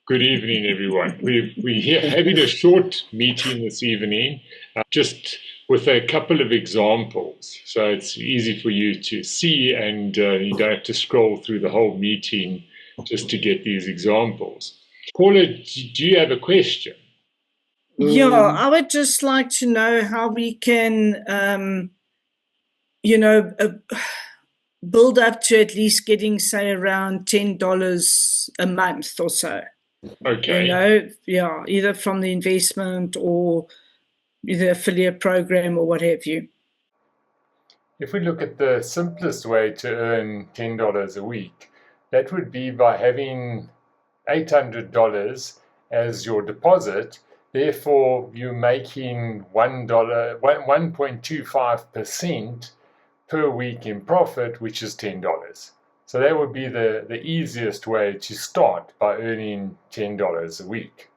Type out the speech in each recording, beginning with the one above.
Good evening, everyone. We're here having a short meeting this evening, just with a couple of examples. So it's easy for you to see, and you don't have to scroll through the whole meeting just to get these examples. Paula, do you have a question? Yeah, I would just like to know how we can, build up to at least getting, say, around $10 a month or so. Okay. Either from the investment or the affiliate program or what have you. If we look at the simplest way to earn $10 a week, that would be by having $800 as your deposit. Therefore, you're making $1.25% per week in profit, which is $10. So that would be the easiest way to start, by earning $10 a week.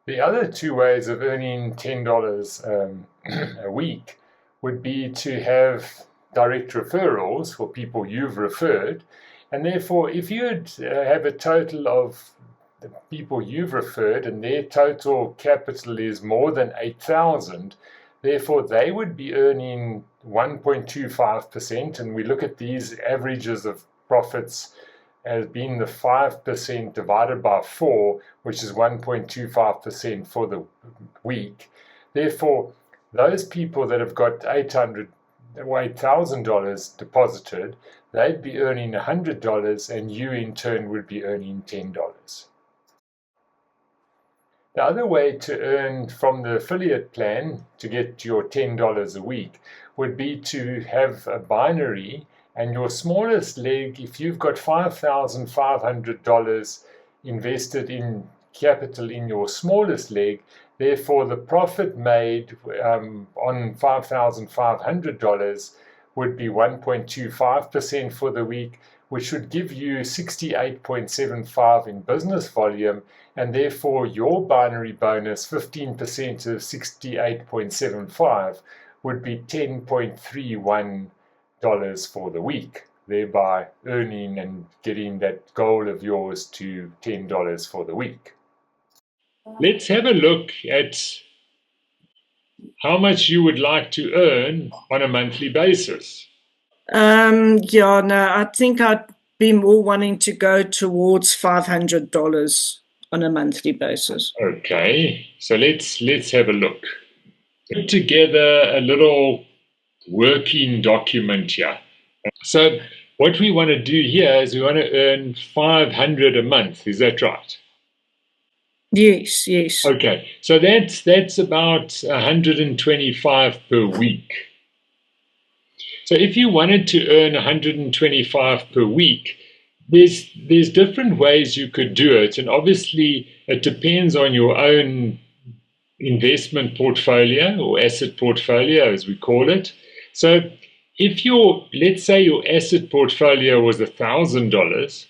The other two ways of earning $10 a week would be to have direct referrals for people you've referred. And therefore, if you have a total of the people you've referred and their total capital is more than 8,000, therefore they would be earning 1.25%. And we look at these averages of profits as being the 5% divided by 4, which is 1.25% for the week. Therefore, those people that have got $8,000 deposited, they'd be earning $100, and you in turn would be earning $10. The other way to earn from the affiliate plan to get your $10 a week would be to have a binary, and your smallest leg, if you've got $5,500 invested in capital in your smallest leg, therefore the profit made on $5,500 would be 1.25% for the week, which would give you 68.75 in business volume, and therefore your binary bonus, 15% of 68.75, would be $10.31 for the week, thereby earning and getting that goal of yours to $10 for the week. Let's have a look at how much you would like to earn on a monthly basis. I think I'd be more wanting to go towards $500 on a monthly basis. Okay, so let's have a look. Put together a little working document here. So what we want to do here is we want to earn 500 a month. Is that right? Yes. Okay, so that's about 125 per week. So if you wanted to earn 125 per week, there's different ways you could do it, and obviously it depends on your own investment portfolio or asset portfolio, as we call it. So if let's say your asset portfolio was $1,000,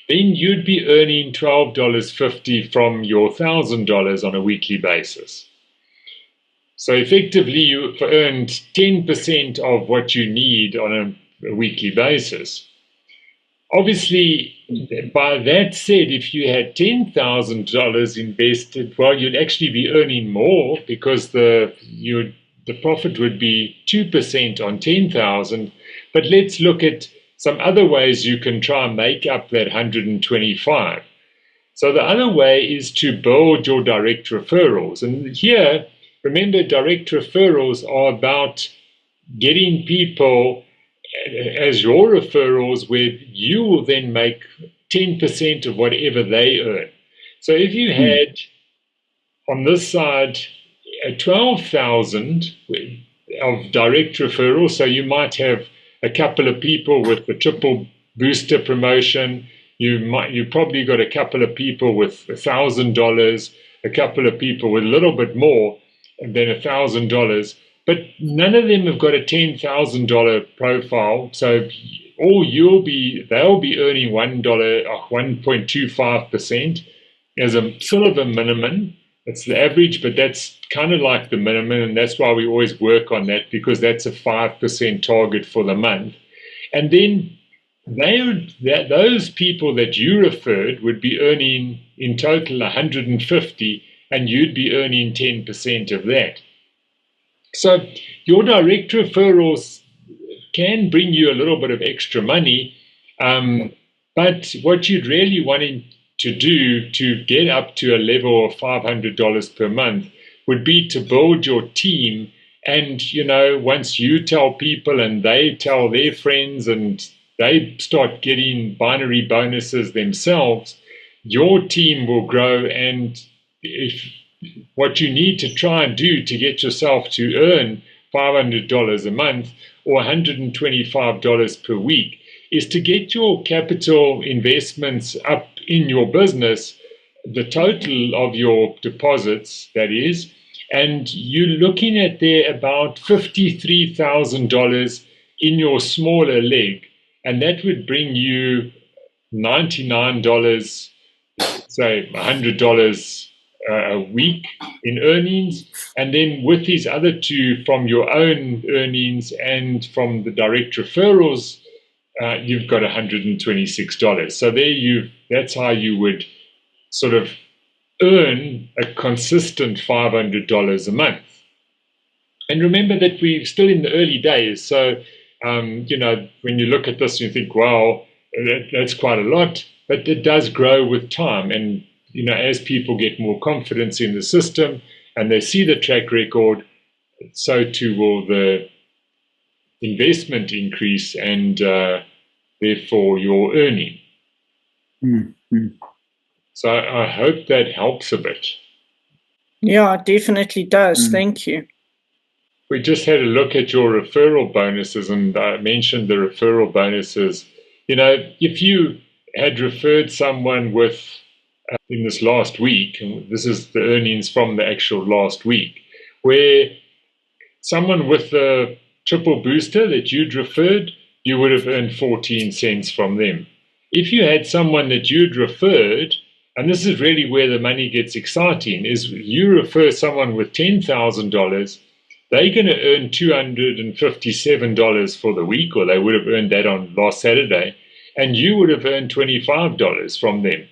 then you'd be earning $12.50 from your $1,000 on a weekly basis. So effectively, you've earned 10% of what you need on a weekly basis. Obviously, by that said, if you had $10,000 invested, well, you'd actually be earning more, because the profit would be 2% on 10,000. But let's look at some other ways you can try and make up that 125. So the other way is to build your direct referrals. And here, remember, direct referrals are about getting people as your referrals, where you will then make 10% of whatever they earn. So if you had on this side 12,000 of direct referrals, so you might have a couple of people with the triple booster promotion, you probably got a couple of people with $1,000, a couple of people with a little bit more than $1,000, but none of them have got a $10,000 profile. So they'll be earning $1.25% as a sort of a minimum. It's the average, but that's kind of like the minimum, and that's why we always work on that, because that's a 5% target for the month. And then those people that you referred would be earning in total 150, and you'd be earning 10% of that. So your direct referrals can bring you a little bit of extra money, but what you'd really wanting to do to get up to a level of $500 per month would be to build your team. And, once you tell people and they tell their friends and they start getting binary bonuses themselves, your team will grow. And what you need to try and do to get yourself to earn $500 a month or $125 per week is to get your capital investments up in your business, the total of your deposits, that is, and you're looking at there about $53,000 in your smaller leg, and that would bring you $99, say $100 a week in earnings. And then with these other two from your own earnings and from the direct referrals, you've got $126. So that's how you would sort of earn a consistent $500 a month. And remember that we're still in the early days. So, when you look at this, you think, wow, that's quite a lot, but it does grow with time. And, as people get more confidence in the system and they see the track record, so too will the investment increase and therefore your earning. Mm-hmm. So I hope that helps a bit. Yeah, it definitely does. Thank you. We just had a look at your referral bonuses, and I mentioned the referral bonuses. If you had referred someone with, in this last week, and this is the earnings from the actual last week, where someone with the triple booster that you'd referred, you would have earned 14 cents from them. If you had someone that you'd referred, and this is really where the money gets exciting, is you refer someone with $10,000, they're going to earn $257 for the week, or they would have earned that on last Saturday, and you would have earned $25 from them.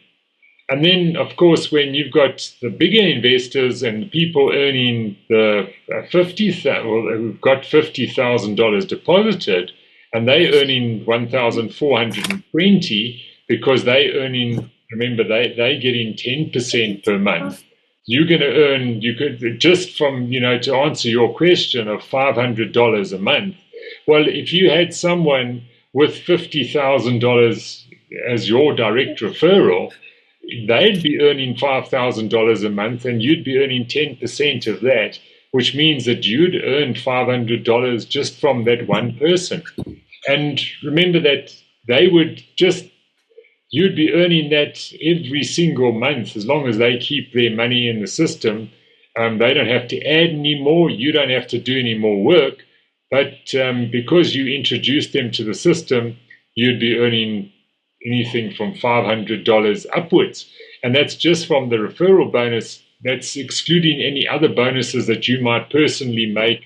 And then, of course, when you've got the bigger investors and people earning the who've got $50,000 deposited, and they're earning $1,420 because they're earning, remember, they're getting 10% per month. You're going to earn, you could, just from, to answer your question of $500 a month. Well, if you had someone with $50,000 as your direct referral, they'd be earning $5,000 a month and you'd be earning 10% of that, which means that you'd earn $500 just from that one person. And remember that you'd be earning that every single month as long as they keep their money in the system. They don't have to add any more. You don't have to do any more work. But because you introduced them to the system, you'd be earning anything from $500 upwards. And that's just from the referral bonus. That's excluding any other bonuses that you might personally make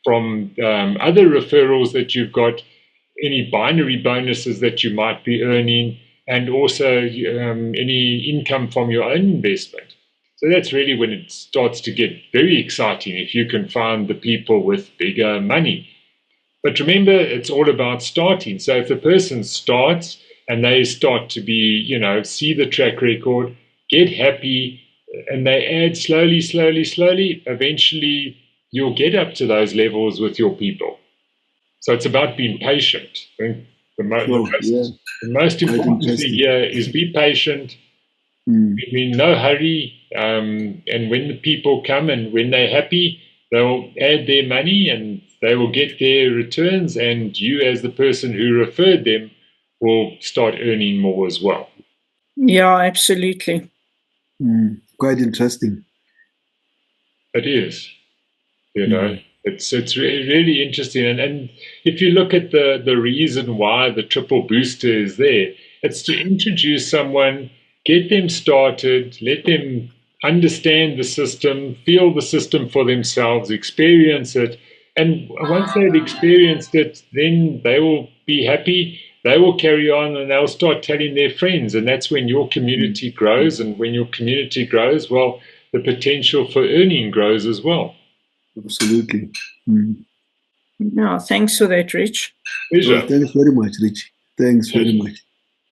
from other referrals that you've got, any binary bonuses that you might be earning, and also any income from your own investment. So that's really when it starts to get very exciting, if you can find the people with bigger money. But remember, it's all about starting. So if the person starts and they start to be, see the track record, get happy, and they add slowly, eventually you'll get up to those levels with your people. So it's about being patient. I think the most important thing here is be patient, be in no hurry, and when the people come and when they're happy, they'll add their money and they will get their returns, and you as the person who referred them will start earning more as well. Yeah, absolutely. Quite interesting. It is. It's really interesting. And if you look at the reason why the triple booster is there, it's to introduce someone, get them started, let them understand the system, feel the system for themselves, experience it. And once they've experienced it, then they will be happy. they will carry on and they'll start telling their friends. And that's when your community grows. And when your community grows, well, the potential for earning grows as well. Absolutely. Mm. No, thanks for that, Rich. Pleasure. Oh, thanks very much, Rich. Thanks very much.